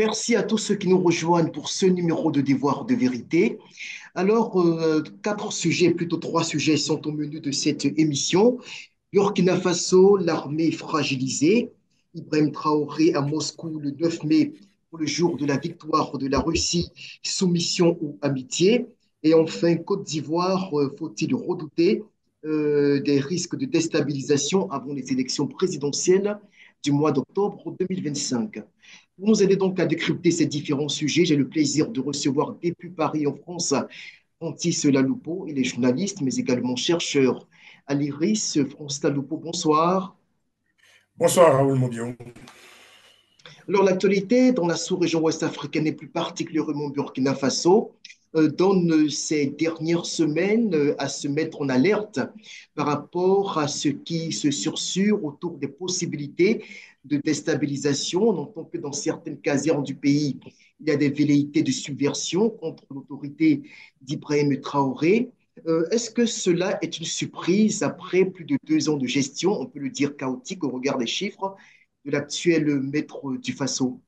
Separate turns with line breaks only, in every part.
Merci à tous ceux qui nous rejoignent pour ce numéro de Devoir de vérité. Alors, quatre sujets, plutôt trois sujets sont au menu de cette émission. Burkina Faso, l'armée fragilisée. Ibrahim Traoré à Moscou le 9 mai pour le jour de la victoire de la Russie, soumission ou amitié. Et enfin, Côte d'Ivoire, faut-il redouter des risques de déstabilisation avant les élections présidentielles du mois d'octobre 2025. Pour nous aider donc à décrypter ces différents sujets, j'ai le plaisir de recevoir depuis Paris en France Francis Laloupo. Il est journaliste, mais également chercheur à l'IRIS. France Laloupo, bonsoir.
Bonsoir Raoul Mobion.
Alors, l'actualité dans la sous-région ouest africaine et plus particulièrement au Burkina Faso donne ces dernières semaines à se mettre en alerte par rapport à ce qui se sursure autour des possibilités de déstabilisation. On entend que dans certaines casernes du pays, il y a des velléités de subversion contre l'autorité d'Ibrahim Traoré. Est-ce que cela est une surprise après plus de 2 ans de gestion, on peut le dire chaotique au regard des chiffres, de l'actuel maître du Faso?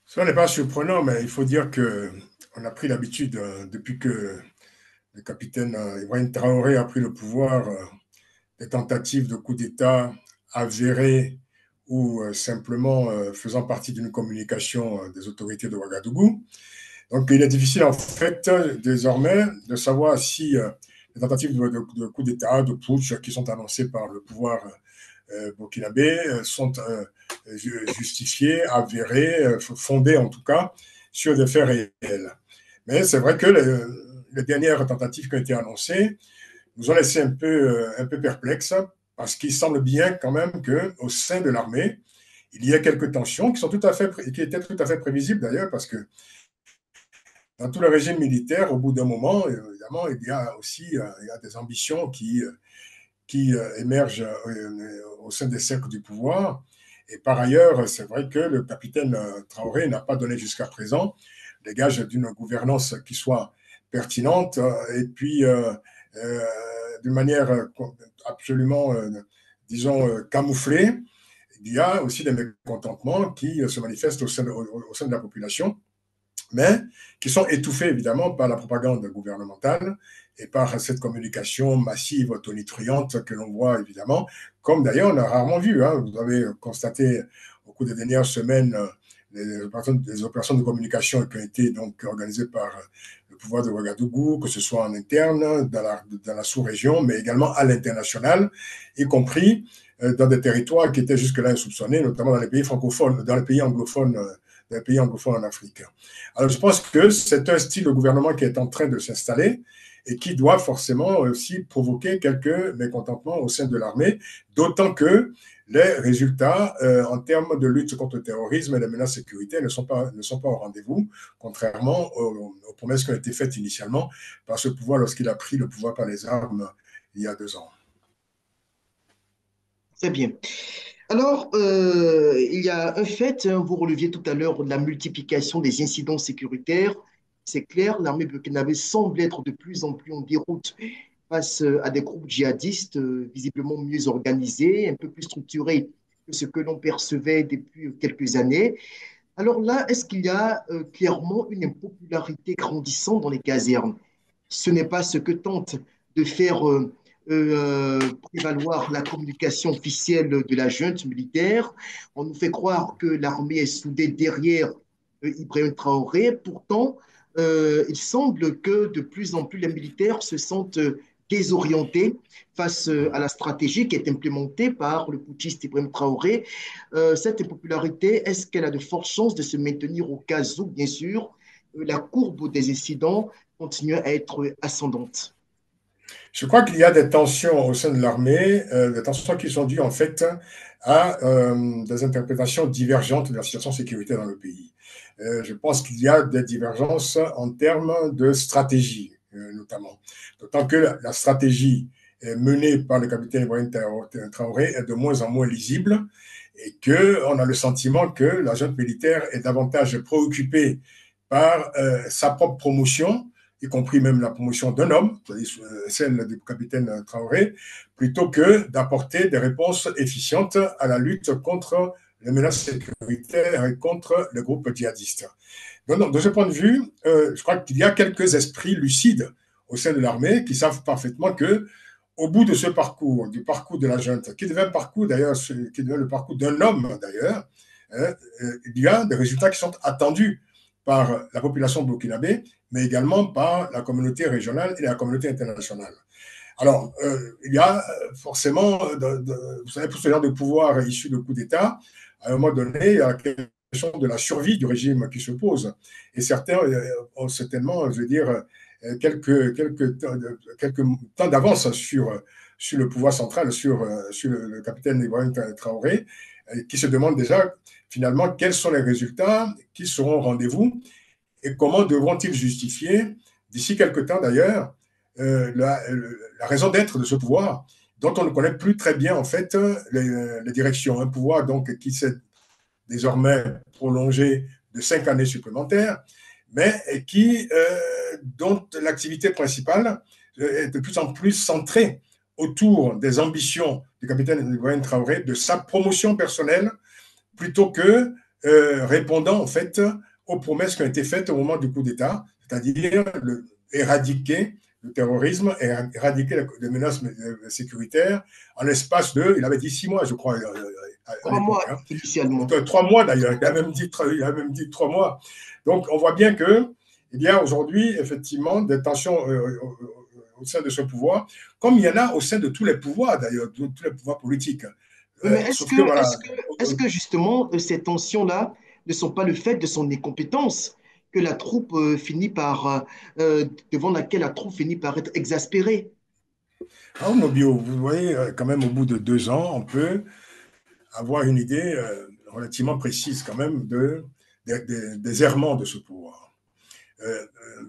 Cela n'est pas surprenant, mais il faut dire que on a pris l'habitude, depuis que le capitaine Ibrahim Traoré a pris le pouvoir, des tentatives de coup d'État avérées ou simplement faisant partie d'une communication des autorités de Ouagadougou. Donc il est difficile en fait désormais de savoir si les tentatives de coup d'État, de putsch qui sont annoncées par le pouvoir burkinabés sont justifiés, avérés, fondés en tout cas sur des faits réels. Mais c'est vrai que les dernières tentatives qui ont été annoncées nous ont laissé un peu perplexes parce qu'il semble bien quand même qu'au sein de l'armée, il y a quelques tensions qui étaient tout à fait prévisibles d'ailleurs parce que dans tout le régime militaire, au bout d'un moment, évidemment, il y a aussi il y a des ambitions qui émergent au sein des cercles du pouvoir. Et par ailleurs, c'est vrai que le capitaine Traoré n'a pas donné jusqu'à présent les gages d'une gouvernance qui soit pertinente et puis euh, d'une manière absolument, disons, camouflée. Il y a aussi des mécontentements qui se manifestent au sein de la population, mais qui sont étouffés évidemment par la propagande gouvernementale et par cette communication massive, tonitruante que l'on voit évidemment, comme d'ailleurs on a rarement vu. Hein. Vous avez constaté au cours des dernières semaines les opérations de communication qui ont été donc organisées par le pouvoir de Ouagadougou, que ce soit en interne, dans la sous-région, mais également à l'international, y compris dans des territoires qui étaient jusque-là insoupçonnés, notamment dans les pays francophones, dans les pays anglophones en Afrique. Alors, je pense que c'est un style de gouvernement qui est en train de s'installer et qui doit forcément aussi provoquer quelques mécontentements au sein de l'armée, d'autant que les résultats en termes de lutte contre le terrorisme et les menaces sécuritaires ne sont pas au rendez-vous, contrairement aux promesses qui ont été faites initialement par ce pouvoir lorsqu'il a pris le pouvoir par les armes il y a 2 ans.
Très bien. Alors, il y a un fait, hein, vous releviez tout à l'heure la multiplication des incidents sécuritaires. C'est clair, l'armée burkinabé semble être de plus en plus en déroute face à des groupes djihadistes visiblement mieux organisés, un peu plus structurés que ce que l'on percevait depuis quelques années. Alors là, est-ce qu'il y a clairement une impopularité grandissante dans les casernes? Ce n'est pas ce que tente de faire prévaloir la communication officielle de la junte militaire. On nous fait croire que l'armée est soudée derrière Ibrahim Traoré. Pourtant, il semble que de plus en plus les militaires se sentent désorientés face à la stratégie qui est implémentée par le putschiste Ibrahim Traoré. Cette impopularité, est-ce qu'elle a de fortes chances de se maintenir au cas où, bien sûr, la courbe des incidents continue à être ascendante?
Je crois qu'il y a des tensions au sein de l'armée, des tensions qui sont dues en fait à des interprétations divergentes de la situation sécuritaire dans le pays. Je pense qu'il y a des divergences en termes de stratégie, notamment. D'autant que la stratégie menée par le capitaine Ibrahim Traoré est de moins en moins lisible et qu'on a le sentiment que la junte militaire est davantage préoccupée par sa propre promotion, y compris même la promotion d'un homme, celle du capitaine Traoré, plutôt que d'apporter des réponses efficientes à la lutte contre les menaces sécuritaires et contre les groupes djihadistes. Donc, de ce point de vue, je crois qu'il y a quelques esprits lucides au sein de l'armée qui savent parfaitement que, au bout de ce parcours, du parcours de la junte, qui devait un parcours d'ailleurs, qui devait le parcours d'un homme d'ailleurs, hein, il y a des résultats qui sont attendus par la population burkinabé, mais également par la communauté régionale et la communauté internationale. Alors, il y a forcément, vous savez, pour ce genre de pouvoir issu de coup d'État, à un moment donné, il y a la question de la survie du régime qui se pose. Et certains ont certainement, je veux dire, quelques temps d'avance sur le pouvoir central, sur le capitaine Ibrahim Traoré, qui se demandent déjà finalement quels sont les résultats qui seront au rendez-vous et comment devront-ils justifier, d'ici quelques temps d'ailleurs, la raison d'être de ce pouvoir, dont on ne connaît plus très bien en fait les directions. Un pouvoir donc qui s'est désormais prolongé de 5 années supplémentaires, mais dont l'activité principale est de plus en plus centrée autour des ambitions du capitaine Ibrahim Traoré, de sa promotion personnelle, plutôt que répondant en fait aux promesses qui ont été faites au moment du coup d'État, c'est-à-dire éradiquer le terrorisme, éradiquer les menaces sécuritaires en l'espace de, il avait dit 6 mois, je crois, à
3 mois
l'époque. Hein.
initialement.
3 mois d'ailleurs, il a même dit 3 mois. Donc on voit bien qu'il y a aujourd'hui effectivement des tensions au sein de ce pouvoir, comme il y en a au sein de tous les pouvoirs d'ailleurs, de tous les pouvoirs politiques.
Oui, mais
Sauf que voilà.
est-ce que justement ces tensions-là ne sont pas le fait de son incompétence que la troupe finit par, devant laquelle la troupe finit par être exaspérée?
Alors, Nobio, vous voyez, quand même, au bout de 2 ans, on peut avoir une idée relativement précise quand même des errements de ce pouvoir.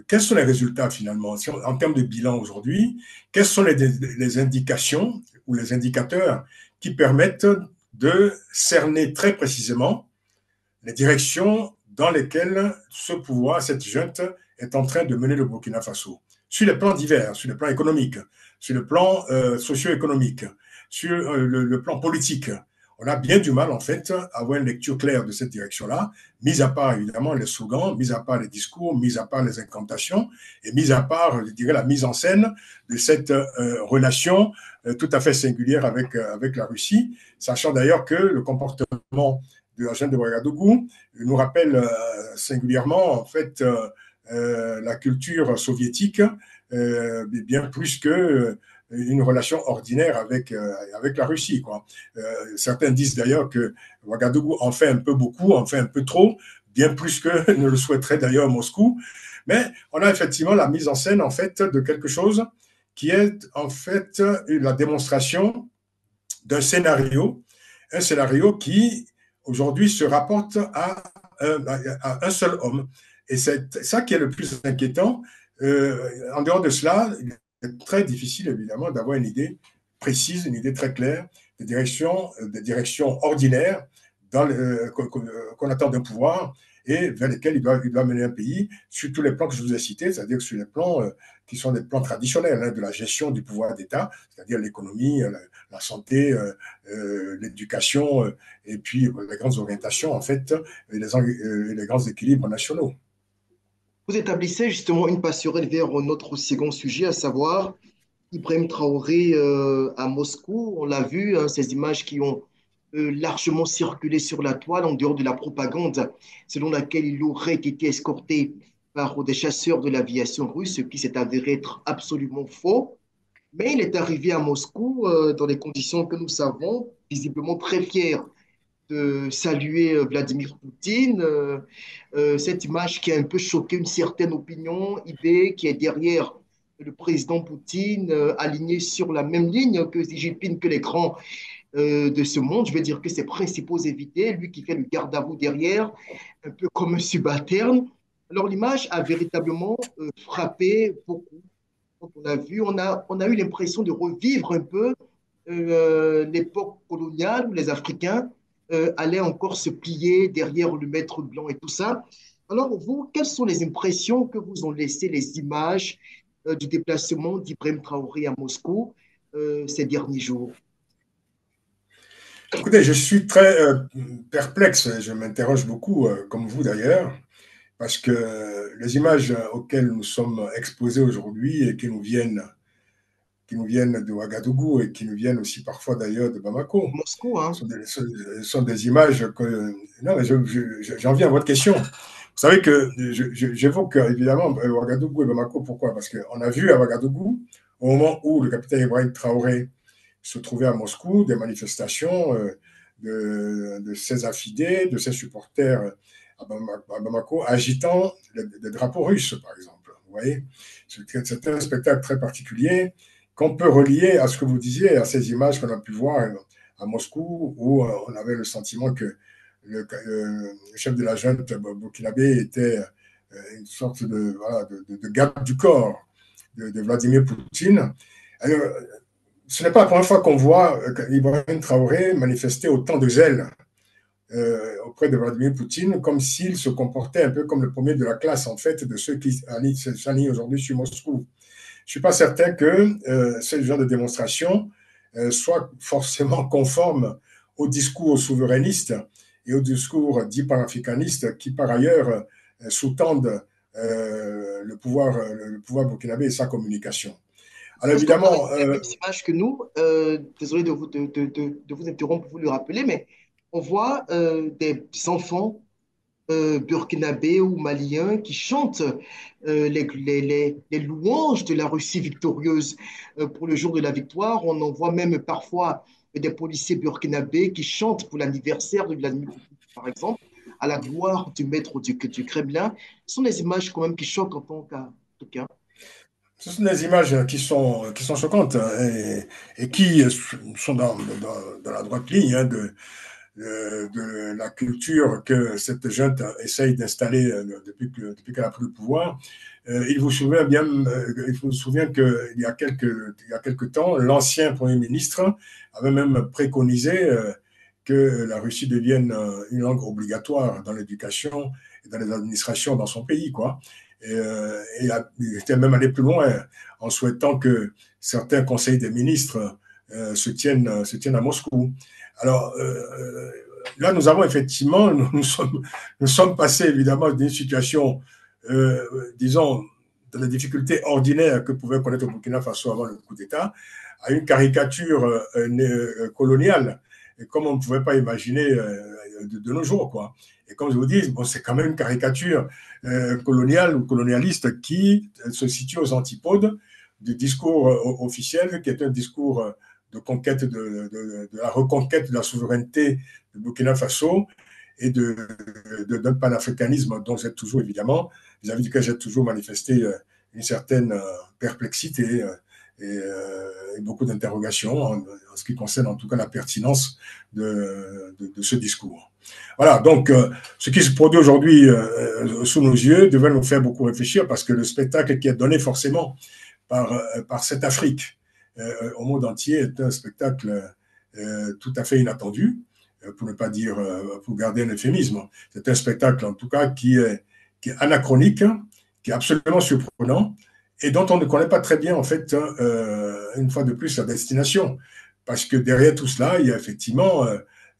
Quels sont les résultats finalement en termes de bilan aujourd'hui? Quelles sont les indications ou les indicateurs qui permettent de cerner très précisément les directions dans lesquelles ce pouvoir, cette junte, est en train de mener le Burkina Faso? Sur les plans divers, sur le plan économique, sur le plan socio-économique, sur le plan politique. On a bien du mal, en fait, à avoir une lecture claire de cette direction-là, mis à part, évidemment, les slogans, mis à part les discours, mis à part les incantations, et mis à part, je dirais, la mise en scène de cette relation tout à fait singulière avec la Russie, sachant d'ailleurs que le comportement de la junte de Ouagadougou nous rappelle singulièrement, en fait, la culture soviétique, bien plus que une relation ordinaire avec la Russie. Quoi. Certains disent d'ailleurs que Ouagadougou en fait un peu beaucoup, en fait un peu trop, bien plus que ne le souhaiterait d'ailleurs Moscou. Mais on a effectivement la mise en scène en fait de quelque chose qui est en fait la démonstration d'un scénario, un scénario qui aujourd'hui se rapporte à un seul homme. Et c'est ça qui est le plus inquiétant. En dehors de cela, il est très difficile, évidemment, d'avoir une idée précise, une idée très claire des directions ordinaires qu'on attend d'un pouvoir et vers lesquelles il doit mener un pays sur tous les plans que je vous ai cités, c'est-à-dire sur les plans qui sont des plans traditionnels hein, de la gestion du pouvoir d'État, c'est-à-dire l'économie, la santé, l'éducation et puis les grandes orientations, en fait, et les grands équilibres nationaux.
Vous établissez justement une passerelle vers notre second sujet, à savoir Ibrahim Traoré à Moscou. On l'a vu, hein, ces images qui ont largement circulé sur la toile en dehors de la propagande selon laquelle il aurait été escorté par des chasseurs de l'aviation russe, ce qui s'est avéré être absolument faux. Mais il est arrivé à Moscou dans des conditions que nous savons, visiblement très fier de saluer Vladimir Poutine. Cette image qui a un peu choqué une certaine opinion, IB, qui est derrière le président Poutine, aligné sur la même ligne que Xi Jinping, que les grands de ce monde. Je veux dire que ses principaux invités, lui qui fait le garde à vous derrière, un peu comme un subalterne. Alors l'image a véritablement frappé beaucoup. Donc, on a eu l'impression de revivre un peu l'époque coloniale où les Africains allaient encore se plier derrière le maître blanc et tout ça. Alors, vous, quelles sont les impressions que vous ont laissées les images du déplacement d'Ibrahim Traoré à Moscou ces derniers jours?
Écoutez, je suis très perplexe, je m'interroge beaucoup, comme vous d'ailleurs, parce que les images auxquelles nous sommes exposés aujourd'hui et qui nous viennent de Ouagadougou et qui nous viennent aussi parfois d'ailleurs de Bamako,
Moscou, hein.
sont des images que... Non, mais j'en viens à votre question. Vous savez que j'évoque évidemment Ouagadougou et Bamako. Pourquoi? Parce qu'on a vu à Ouagadougou, au moment où le capitaine Ibrahim Traoré se trouvait à Moscou, des manifestations de ses affidés, de ses supporters à Bamako, agitant des drapeaux russes, par exemple. Vous voyez, c'était un spectacle très particulier qu'on peut relier à ce que vous disiez, à ces images qu'on a pu voir à Moscou, où on avait le sentiment que le chef de la junte burkinabé était une sorte de, voilà, de garde du corps de Vladimir Poutine. Alors, ce n'est pas la première fois qu'on voit Ibrahim Traoré manifester autant de zèle auprès de Vladimir Poutine, comme s'il se comportait un peu comme le premier de la classe, en fait, de ceux qui s'alignent aujourd'hui sur Moscou. Je ne suis pas certain que ce genre de démonstration soit forcément conforme au discours souverainiste et au discours dit panafricaniste qui, par ailleurs, sous-tendent le pouvoir burkinabé et sa communication. Alors
Est-ce qu'on a
évidemment,
les mêmes images que nous? Désolé de vous interrompre, vous le rappeler, mais on voit des enfants burkinabés ou maliens qui chantent les louanges de la Russie victorieuse pour le jour de la victoire. On en voit même parfois des policiers burkinabés qui chantent pour l'anniversaire de Vladimir Poutine, par exemple, à la gloire du maître du Kremlin. Ce sont des images quand même qui choquent en tant qu'Africains.
ce sont des images qui sont choquantes et qui sont dans la droite ligne de la culture que cette junte essaye d'installer depuis qu'elle a pris le pouvoir. Il vous souvient qu'il y a quelques temps, l'ancien Premier ministre avait même préconisé que la Russie devienne une langue obligatoire dans l'éducation et dans les administrations dans son pays, quoi. Il était même allé plus loin en souhaitant que certains conseils des ministres se tiennent à Moscou. Alors là, nous avons effectivement, nous sommes passés évidemment d'une situation, disons, de la difficulté ordinaire que pouvait connaître le Burkina Faso avant le coup d'État, à une caricature coloniale, comme on ne pouvait pas imaginer de nos jours, quoi. Et comme je vous dis, bon, c'est quand même une caricature coloniale ou colonialiste qui se situe aux antipodes du discours officiel, qui est un discours de conquête de la reconquête de la souveraineté du Burkina Faso et d'un panafricanisme dont j'ai toujours, évidemment, vis-à-vis duquel j'ai toujours manifesté une certaine perplexité et beaucoup d'interrogations en ce qui concerne en tout cas la pertinence de ce discours. Voilà, donc ce qui se produit aujourd'hui sous nos yeux devrait nous faire beaucoup réfléchir parce que le spectacle qui est donné forcément par cette Afrique au monde entier est un spectacle tout à fait inattendu, pour ne pas dire, pour garder un euphémisme. C'est un spectacle en tout cas qui est anachronique, qui est absolument surprenant et dont on ne connaît pas très bien en fait, une fois de plus, la destination. Parce que derrière tout cela, il y a effectivement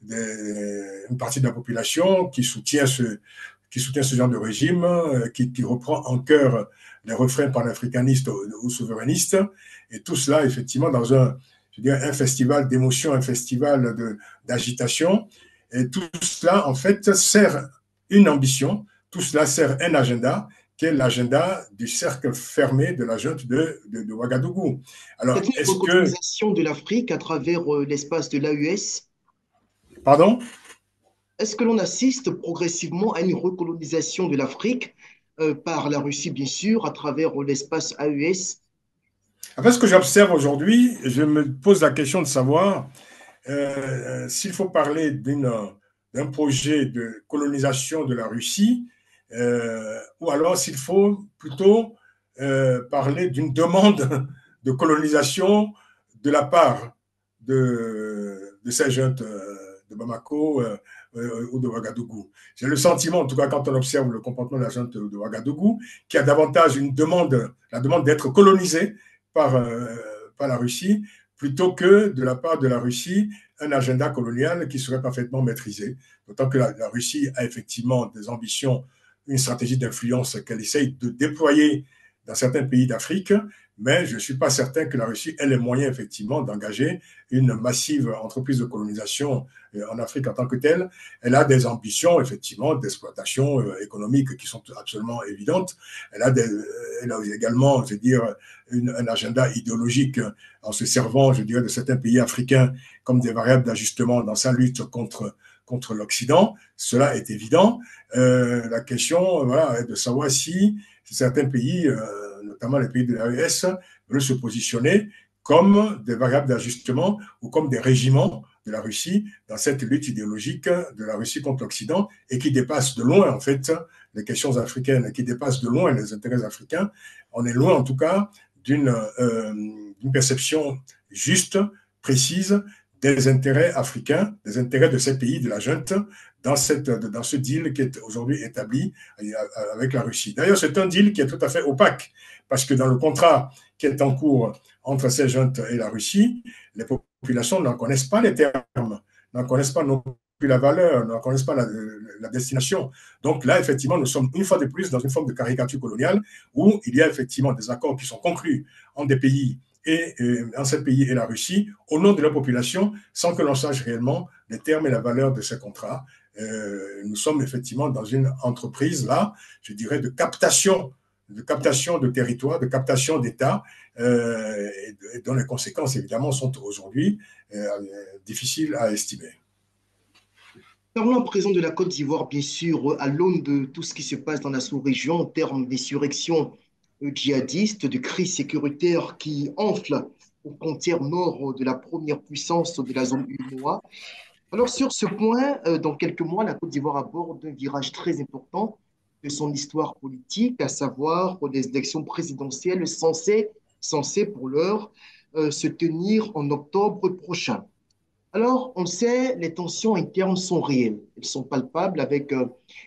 une partie de la population qui soutient ce genre de régime, qui reprend en cœur les refrains panafricanistes ou souverainistes, et tout cela, effectivement, dans un festival d'émotion, un festival d'agitation, et tout cela, en fait, sert une ambition, tout cela sert un agenda, qui est l'agenda du cercle fermé de la junte de Ouagadougou.
C'est
Alors,
une
est-ce que...
recolonisation de l'Afrique à travers l'espace de l'AES.
Pardon?
Est-ce que l'on assiste progressivement à une recolonisation de l'Afrique par la Russie, bien sûr, à travers l'espace AES?
Après, ce que j'observe aujourd'hui, je me pose la question de savoir s'il faut parler d'un projet de colonisation de la Russie, ou alors s'il faut plutôt parler d'une demande de colonisation de la part de ces jeunes de Bamako ou de Ouagadougou. J'ai le sentiment, en tout cas quand on observe le comportement de la junte de Ouagadougou, qu'il y a davantage la demande d'être colonisé par, par la Russie plutôt que de la part de la Russie un agenda colonial qui serait parfaitement maîtrisé. D'autant que la Russie a effectivement des ambitions, une stratégie d'influence qu'elle essaye de déployer dans certains pays d'Afrique, mais je ne suis pas certain que la Russie ait les moyens effectivement d'engager une massive entreprise de colonisation en Afrique en tant que telle. Elle a des ambitions effectivement d'exploitation économique qui sont absolument évidentes. Elle a également, je veux dire, un agenda idéologique en se servant, je dirais, de certains pays africains comme des variables d'ajustement dans sa lutte contre l'Occident. Cela est évident. La question voilà, est de savoir si certains pays, notamment les pays de l'AES, veulent se positionner comme des variables d'ajustement ou comme des régiments de la Russie dans cette lutte idéologique de la Russie contre l'Occident et qui dépasse de loin, en fait, les questions africaines, qui dépasse de loin les intérêts africains. On est loin, en tout cas, d'une perception juste, précise, des intérêts africains, des intérêts de ces pays, de la junte, dans ce deal qui est aujourd'hui établi avec la Russie. D'ailleurs, c'est un deal qui est tout à fait opaque, parce que dans le contrat qui est en cours entre ces juntes et la Russie, les populations n'en connaissent pas les termes, n'en connaissent pas non plus la valeur, n'en connaissent pas la destination. Donc là, effectivement, nous sommes une fois de plus dans une forme de caricature coloniale où il y a effectivement des accords qui sont conclus entre des pays en ces pays et la Russie, au nom de la population, sans que l'on sache réellement les termes et la valeur de ces contrats. Nous sommes effectivement dans une entreprise, là, je dirais, de captation de territoire, de captation d'État, et dont les conséquences, évidemment, sont aujourd'hui difficiles à estimer.
Parlons à présent de la Côte d'Ivoire, bien sûr, à l'aune de tout ce qui se passe dans la sous-région en termes d'insurrection djihadistes, de crise sécuritaire qui enfle aux frontières nord de la première puissance de la zone UEMOA. Alors sur ce point, dans quelques mois, la Côte d'Ivoire aborde un virage très important de son histoire politique, à savoir les élections présidentielles censées pour l'heure se tenir en octobre prochain. Alors, on sait, les tensions internes sont réelles. Elles sont palpables avec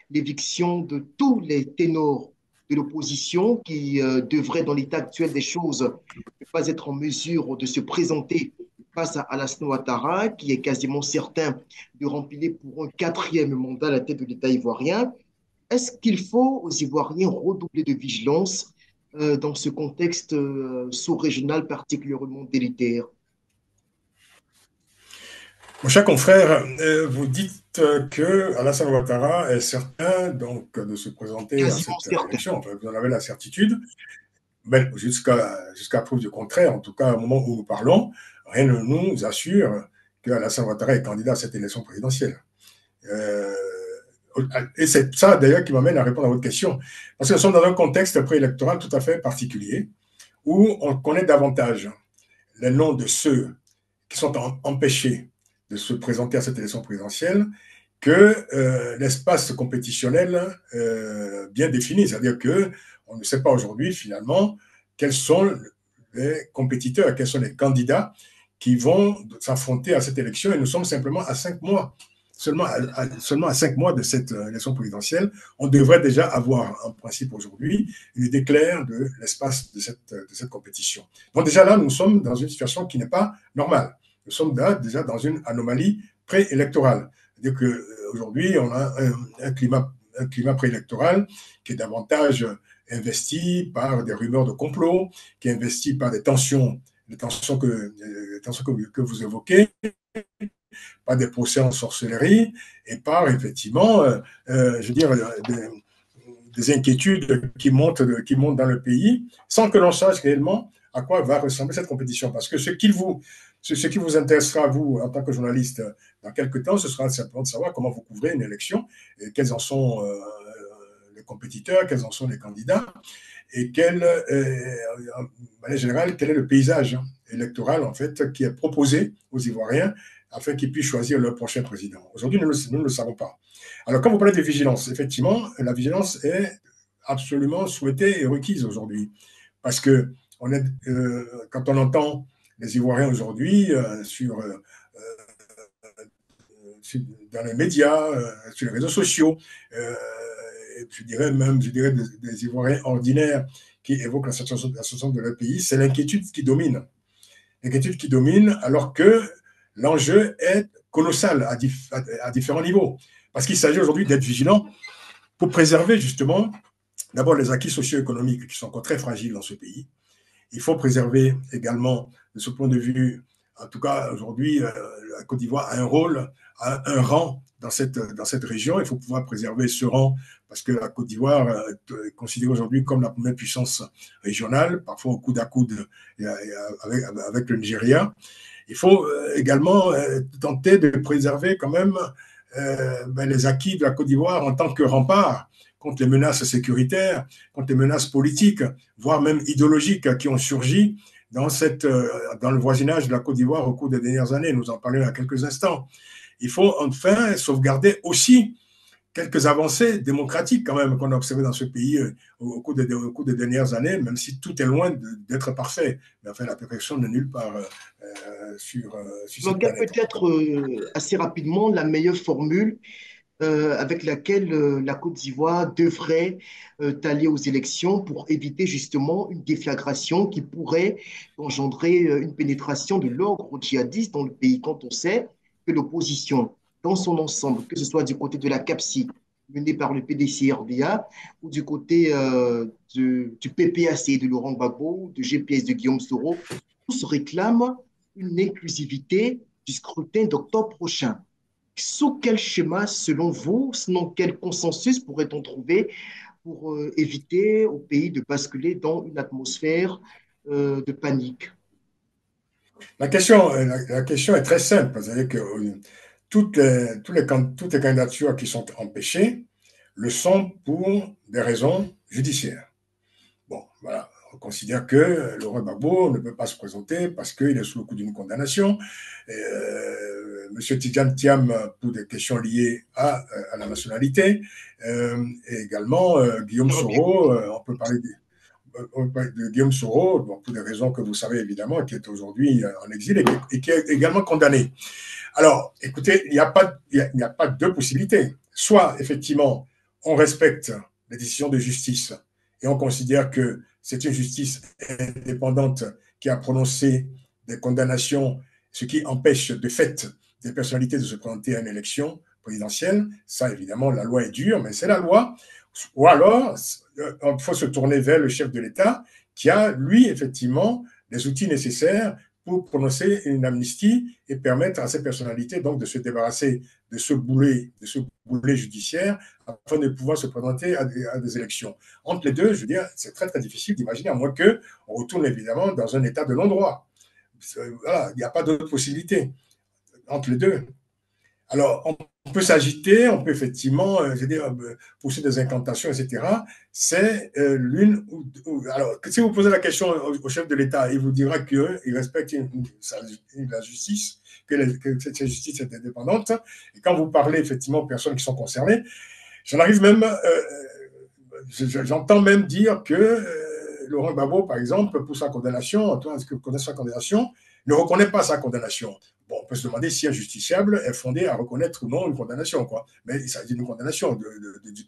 l'éviction de tous les ténors de l'opposition qui devraient, dans l'état actuel des choses, ne pas être en mesure de se présenter face à Alassane Ouattara, qui est quasiment certain de remplir pour un quatrième mandat à la tête de l'État ivoirien. Est-ce qu'il faut aux Ivoiriens redoubler de vigilance dans ce contexte sous-régional particulièrement délétère?
Mon cher confrère, vous dites que Alassane Ouattara est certain donc, de se présenter à
Quasiment
cette
certain.
élection. Enfin, vous en avez la certitude. Mais jusqu'à preuve du contraire, en tout cas au moment où nous parlons, rien ne nous assure que Alassane Ouattara est candidat à cette élection présidentielle. Et c'est ça d'ailleurs qui m'amène à répondre à votre question. Parce que nous sommes dans un contexte préélectoral tout à fait particulier où on connaît davantage les noms de ceux qui sont empêchés de se présenter à cette élection présidentielle que l'espace compétitionnel bien défini. C'est-à-dire qu'on ne sait pas aujourd'hui, finalement, quels sont les compétiteurs, quels sont les candidats qui vont s'affronter à cette élection. Et nous sommes simplement à 5 mois. Seulement à 5 mois de cette élection présidentielle, on devrait déjà avoir, en principe aujourd'hui, une idée claire de l'espace de cette compétition. Donc déjà là, nous sommes dans une situation qui n'est pas normale. Nous sommes déjà dans une anomalie préélectorale. C'est-à-dire qu'aujourd'hui, on a un climat préélectoral qui est davantage investi par des rumeurs de complot, qui est investi par des tensions que vous évoquez, par des procès en sorcellerie et par, effectivement, je veux dire, des inquiétudes qui montent dans le pays sans que l'on sache réellement à quoi va ressembler cette compétition. Parce que ce qui vous intéressera, vous, en tant que journaliste, dans quelques temps, ce sera simplement de savoir comment vous couvrez une élection, et quels en sont les compétiteurs, quels en sont les candidats, et en manière générale, quel est le paysage électoral, en fait, qui est proposé aux Ivoiriens afin qu'ils puissent choisir leur prochain président. Aujourd'hui, nous ne le savons pas. Alors, quand vous parlez de vigilance, effectivement, la vigilance est absolument souhaitée et requise aujourd'hui. Parce que quand on entend les Ivoiriens aujourd'hui dans les médias, sur les réseaux sociaux, je dirais des Ivoiriens ordinaires qui évoquent la situation de leur pays, c'est l'inquiétude qui domine. l'inquiétude qui domine, alors que l'enjeu est colossal à différents niveaux. Parce qu'il s'agit aujourd'hui d'être vigilant pour préserver justement d'abord les acquis socio-économiques qui sont encore très fragiles dans ce pays. Il faut préserver également, de ce point de vue, en tout cas aujourd'hui, la Côte d'Ivoire a un rôle, a un rang dans cette région. Il faut pouvoir préserver ce rang parce que la Côte d'Ivoire est considérée aujourd'hui comme la première puissance régionale, parfois au coude à coude avec le Nigeria. Il faut également tenter de préserver quand même les acquis de la Côte d'Ivoire en tant que rempart contre les menaces sécuritaires, contre les menaces politiques, voire même idéologiques qui ont surgi dans le voisinage de la Côte d'Ivoire au cours des dernières années. Nous en parlions il y a quelques instants. Il faut enfin sauvegarder aussi quelques avancées démocratiques quand même qu'on a observées dans ce pays au cours des dernières années, même si tout est loin d'être parfait. Mais enfin, la perfection n'est nulle part sur cette
Donc, il y a
planète.
peut-être assez rapidement la meilleure formule avec laquelle la Côte d'Ivoire devrait aller aux élections pour éviter justement une déflagration qui pourrait engendrer une pénétration de l'ordre djihadiste dans le pays, quand on sait que l'opposition dans son ensemble, que ce soit du côté de la CAPSI, menée par le PDC-RDA, ou du côté du PPAC de Laurent Gbagbo, de GPS de Guillaume Soro, tous réclament une inclusivité du scrutin d'octobre prochain. Sous quel schéma, selon vous, selon quel consensus pourrait-on trouver pour éviter au pays de basculer dans une atmosphère de panique?
La question est très simple. C'est-à-dire que toutes les candidatures qui sont empêchées le sont pour des raisons judiciaires. Bon, voilà. On considère que Laurent Gbagbo ne peut pas se présenter parce qu'il est sous le coup d'une condamnation. Monsieur Tidjane Thiam pour des questions liées à la nationalité. Et également Guillaume Soro, on peut parler de Guillaume Soro, bon, pour des raisons que vous savez évidemment, qui est aujourd'hui en exil et qui est également condamné. Alors, écoutez, il n'y a pas deux possibilités. Soit, effectivement, on respecte les décisions de justice et on considère que c'est une justice indépendante qui a prononcé des condamnations, ce qui empêche de fait des personnalités de se présenter à une élection présidentielle. Ça, évidemment, la loi est dure, mais c'est la loi. Ou alors, il faut se tourner vers le chef de l'État qui a, lui, effectivement, les outils nécessaires pour prononcer une amnistie et permettre à ces personnalités donc de se débarrasser de ce boulet judiciaire afin de pouvoir se présenter à des élections. Entre les deux, je veux dire, c'est très très difficile d'imaginer, à moins qu'on retourne évidemment dans un état de non-droit. Voilà, il n'y a pas d'autre possibilité entre les deux. Alors, on peut s'agiter, on peut effectivement pousser des incantations, etc. C'est l'une alors, si vous posez la question au chef de l'État, il vous dira qu'il respecte la justice, que cette justice est indépendante. Et quand vous parlez effectivement aux personnes qui sont concernées, j'en arrive même, j'entends même dire que Laurent Gbagbo, par exemple, pour sa condamnation, Antoine, que connaît sa condamnation, ne reconnaît pas sa condamnation. Bon, on peut se demander si un justiciable est fondé à reconnaître ou non une condamnation, quoi. Mais il s'agit d'une condamnation de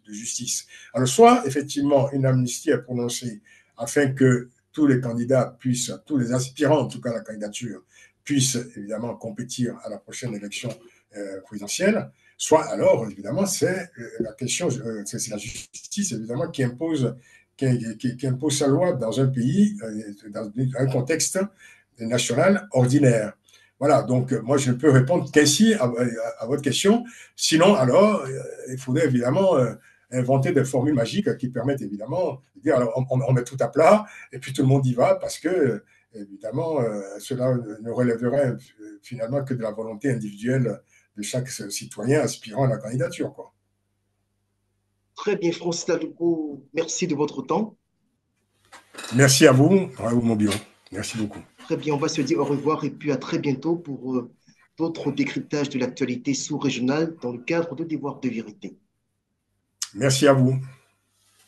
justice. Alors, soit, effectivement, une amnistie est prononcée afin que tous les candidats puissent, tous les aspirants, en tout cas à la candidature, puissent évidemment compétir à la prochaine élection présidentielle, soit alors, évidemment, c'est la question, c'est la justice, évidemment, qui impose sa loi dans un pays, dans un contexte national ordinaire. Voilà, donc moi je ne peux répondre qu'ainsi à votre question. Sinon, alors, il faudrait évidemment inventer des formules magiques qui permettent évidemment de dire alors on met tout à plat et puis tout le monde y va parce que évidemment cela ne relèverait finalement que de la volonté individuelle de chaque citoyen aspirant à la candidature, quoi.
Très bien, Francis Lalouko, merci de votre temps.
Merci à vous, Raoul Monbiot. Merci beaucoup.
Très bien, on va se dire au revoir et puis à très bientôt pour d'autres décryptages de l'actualité sous-régionale dans le cadre de Devoir de vérité.
Merci à vous.